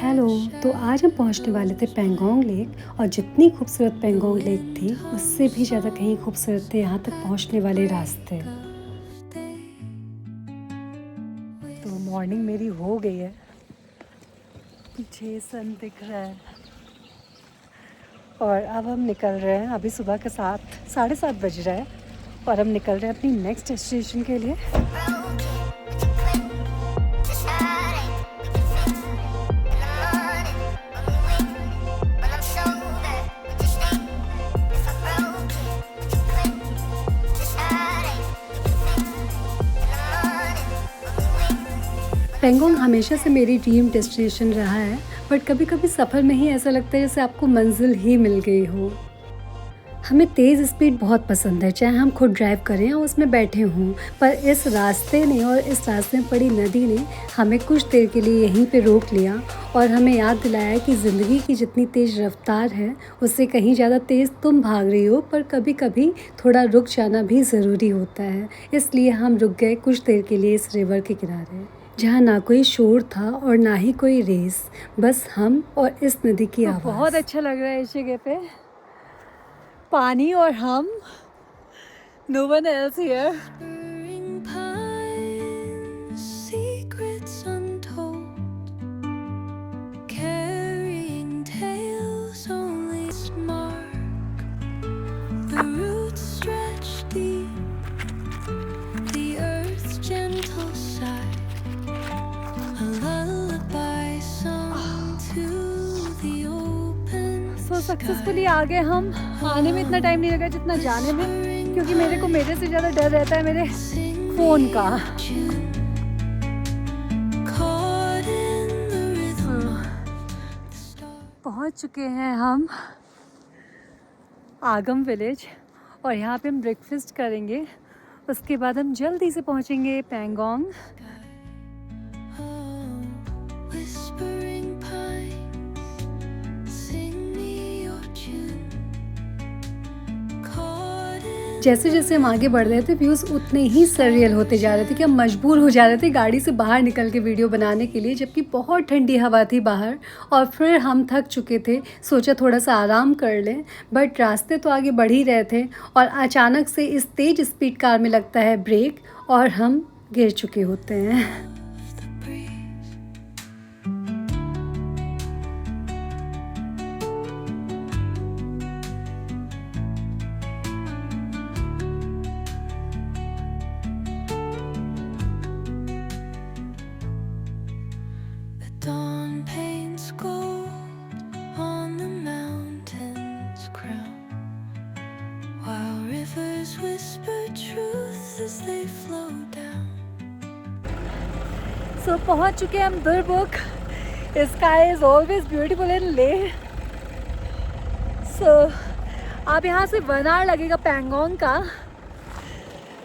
Hello. तो आज हम पहुंचने वाले थे पेंगोंग लेक, और जितनी खूबसूरत पेंगोंग लेक थी उससे भी ज़्यादा कहीं खूबसूरत थे यहाँ तक पहुंचने वाले रास्ते। तो मॉर्निंग मेरी हो गई है, पीछे सन दिख रहा है और अब हम निकल रहे हैं। अभी सुबह के 7:30 बज रहा है और हम निकल रहे हैं अपनी नेक्स्ट डेस्टिनेशन के लिए। पेंगोंग हमेशा से मेरी ड्रीम डेस्टिनेशन रहा है, बट कभी कभी सफ़र में ही ऐसा लगता है जैसे आपको मंजिल ही मिल गई हो। हमें तेज़ स्पीड बहुत पसंद है, चाहे हम खुद ड्राइव करें या उसमें बैठे हों, पर इस रास्ते ने और इस रास्ते में पड़ी नदी ने हमें कुछ देर के लिए यहीं पे रोक लिया और हमें याद दिलाया कि ज़िंदगी की जितनी तेज़ रफ्तार है उससे कहीं ज़्यादा तेज़ तुम भाग रही हो, पर कभी कभी थोड़ा रुक जाना भी ज़रूरी होता है। इसलिए हम रुक गए कुछ देर के लिए इस रिवर के किनारे, जहाँ ना कोई शोर था और ना ही कोई रेस, बस हम और इस नदी की आवाज़। बहुत अच्छा लग रहा है इस जगह पे, पानी और हम, no one else here. Successfully आ गए हम। आने में इतना टाइम नहीं लगा जितना जाने में, क्योंकि मेरे को मेरे से ज़्यादा डर रहता है मेरे फ़ोन का। पहुंच चुके हैं हम आगम विलेज और यहाँ पे हम ब्रेकफास्ट करेंगे। उसके बाद हम जल्दी से पहुँचेंगे पेंगोंग। जैसे जैसे हम आगे बढ़ रहे थे व्यूज़ उतने ही सररियल होते जा रहे थे कि हम मजबूर हो जा रहे थे गाड़ी से बाहर निकल के वीडियो बनाने के लिए, जबकि बहुत ठंडी हवा थी बाहर और फिर हम थक चुके थे। सोचा थोड़ा सा आराम कर लें, बट रास्ते तो आगे बढ़ ही रहे थे और अचानक से इस तेज़ स्पीड कार में लगता है ब्रेक और हम गिर चुके होते हैं। So, पहुंच चुके हैं हम Durbuk. Sky is always beautiful in ले। सो अब यहाँ से 1 आवर लगेगा पेंगोंग का।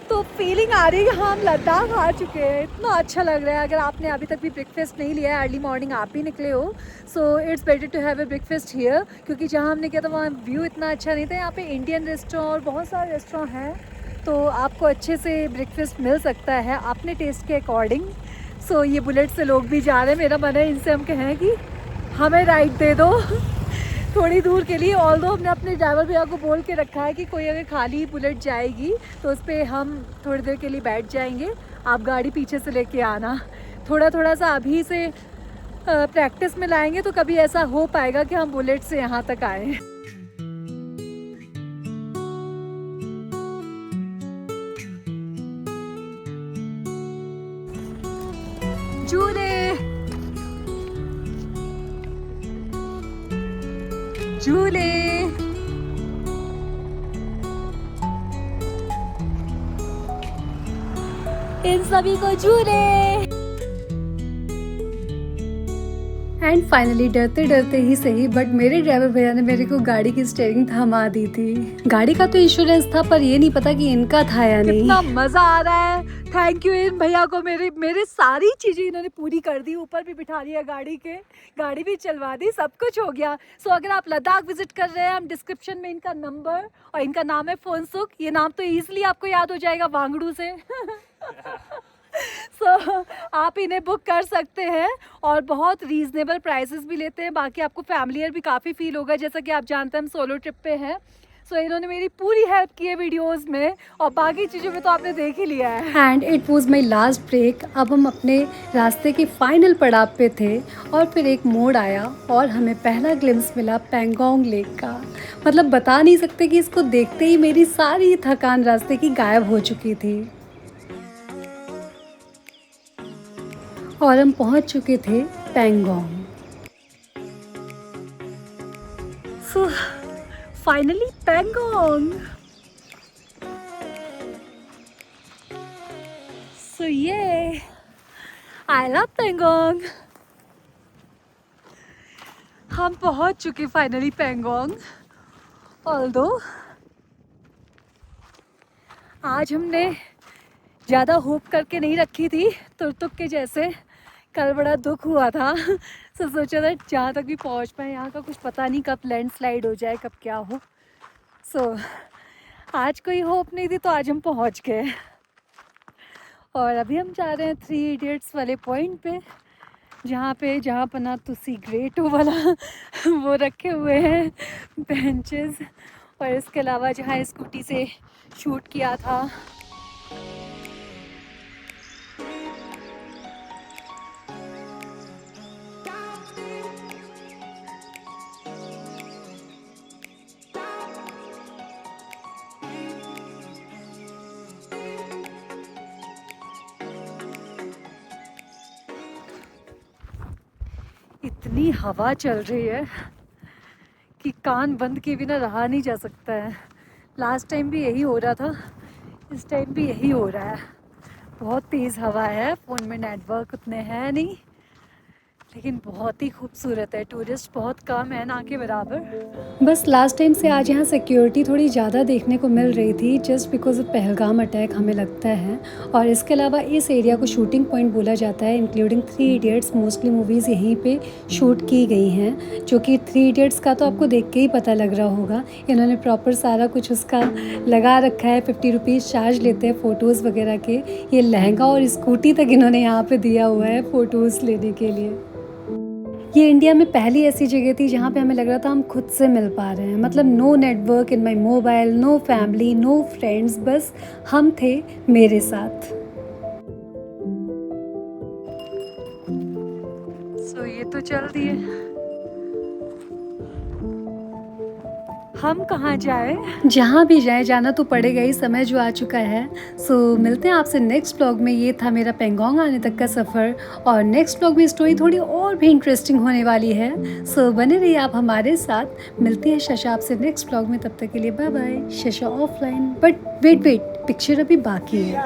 तो फीलिंग आ रही है कि हम लद्दाख आ चुके हैं। इतना अच्छा लग रहा है। अगर आपने अभी तक भी ब्रेकफास्ट नहीं लिया है, अर्ली मॉर्निंग आप ही निकले हो, so it's better to have a breakfast here, क्योंकि जहाँ हमने किया था वहाँ व्यू इतना अच्छा नहीं था। यहाँ पे इंडियन रेस्टोरेंट और बहुत सारे रेस्टोरेंट हैं, तो आपको अच्छे से ब्रेकफास्ट मिल सकता है अपने टेस्ट के अकॉर्डिंग। सो ये बुलेट से लोग भी जा रहे हैं। मेरा मन है इनसे हम कहें कि हमें राइड दे दो थोड़ी दूर के लिए। ऑल दो हमने अपने ड्राइवर भैया को बोल के रखा है कि कोई अगर खाली बुलेट जाएगी तो उस पर हम थोड़ी देर के लिए बैठ जाएंगे, आप गाड़ी पीछे से लेके आना। थोड़ा थोड़ा सा अभी से प्रैक्टिस में लाएंगे तो कभी ऐसा हो पाएगा कि हम बुलेट से यहाँ तक आए। झूले झूले इन सभी को झूले। एंड फाइनली डरते डरते ही सही, बट मेरे ड्राइवर भैया ने मेरे को गाड़ी की स्टीयरिंग थमा दी थी। गाड़ी का तो इंश्योरेंस था, पर ये नहीं पता कि इनका था या नहीं। कितना मजा आ रहा है। थैंक यू इन भैया को, मेरे सारी चीजें इन्होंने पूरी कर दी। ऊपर भी बिठा लिया गाड़ी के, गाड़ी भी चलवा दी, सब कुछ हो गया। सो अगर आप लद्दाख विजिट कर रहे हैं, हम डिस्क्रिप्शन में इनका नंबर और इनका नाम है फोनसुक। ये नाम तो ईजिली आपको याद हो जाएगा वांगड़ू से सो आप इन्हें बुक कर सकते हैं और बहुत रीज़नेबल प्राइसेस भी लेते हैं। बाकी आपको फैमिलियर भी काफ़ी फील होगा, जैसा कि आप जानते हैं हम सोलो ट्रिप पे हैं। सो इन्होंने मेरी पूरी हेल्प की है वीडियोस में, और बाकी चीज़ों में तो आपने देख ही लिया है। And it was my last break. अब हम अपने रास्ते के फाइनल पड़ाव पे थे और फिर एक मोड़ आया और हमें पहला ग्लिम्स मिला पैंगोंग लेक का। मतलब बता नहीं सकते कि इसको देखते ही मेरी सारी थकान रास्ते की गायब हो चुकी थी। और हम पहुंच चुके थे पैंगोंग। फाइनली पैंगोंग। सो ये आई लव पैंगोंग। हम पहुंच चुके फाइनली पैंगोंग। ऑल्दो आज हमने ज़्यादा होप करके नहीं रखी थी, तुरतुक के जैसे। कल बड़ा दुख हुआ था, तो सोचा था जहाँ तक भी पहुँच पाए। यहाँ का कुछ पता नहीं कब लैंडस्लाइड हो जाए, कब क्या हो। सो आज कोई होप नहीं थी, तो आज हम पहुँच गए। और अभी हम जा रहे हैं 3 इडियट्स वाले पॉइंट पे, जहाँ पना तुसी ग्रेटो वाला वो रखे हुए हैं बेंचेस, और इसके अलावा जहाँ स्कूटी से शूट किया था। इतनी हवा चल रही है कि कान बंद किए बिना रहा नहीं जा सकता है। लास्ट टाइम भी यही हो रहा था, इस टाइम भी यही हो रहा है। बहुत तेज़ हवा है, फ़ोन में नेटवर्क उतने हैं नहीं, लेकिन बहुत ही खूबसूरत है। टूरिस्ट बहुत कम है, ना के बराबर। बस लास्ट टाइम से आज यहाँ सिक्योरिटी थोड़ी ज़्यादा देखने को मिल रही थी, just because of Pahalgam attack हमें लगता है। और इसके अलावा इस एरिया को शूटिंग पॉइंट बोला जाता है, इंक्लूडिंग 3 इडियट्स। मोस्टली मूवीज़ यहीं पे शूट की गई हैं, जो कि 3 इडियट्स का तो आपको देख के ही पता लग रहा होगा। इन्होंने प्रॉपर सारा कुछ उसका लगा रखा है। 50 रुपीज़ चार्ज लेते हैं फ़ोटोज़ वगैरह के। ये लहंगा और स्कूटी तक इन्होंने यहाँ पर दिया हुआ है फ़ोटोज़ लेने के लिए। ये इंडिया में पहली ऐसी जगह थी जहाँ पे हमें लग रहा था हम खुद से मिल पा रहे हैं। मतलब no network in my mobile, no family, no friends, बस हम थे मेरे साथ। सो ये तो चल दिए, हम कहाँ जाए? जहाँ भी जाए, जाना तो पड़ेगा ही, समय जो आ चुका है। सो मिलते हैं आपसे नेक्स्ट ब्लॉग में। ये था मेरा पैंगोंग आने तक का सफ़र, और नेक्स्ट ब्लॉग में स्टोरी थोड़ी और भी इंटरेस्टिंग होने वाली है। सो बने रहिए आप हमारे साथ। मिलती है शशा आपसे नेक्स्ट ब्लॉग में, तब तक के लिए bye bye. Shasha offline, but wait, picture अभी बाकी है।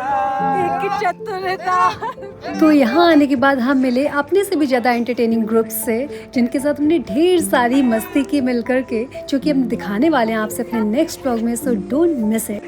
तो यहाँ आने के बाद हम मिले अपने से भी ज़्यादा एंटरटेनिंग ग्रुप्स से, जिनके साथ हमने ढेर सारी मस्ती की मिल करके, जो कि हम दिखाने वाले हैं आपसे अपने नेक्स्ट ब्लॉग में। So don't miss it.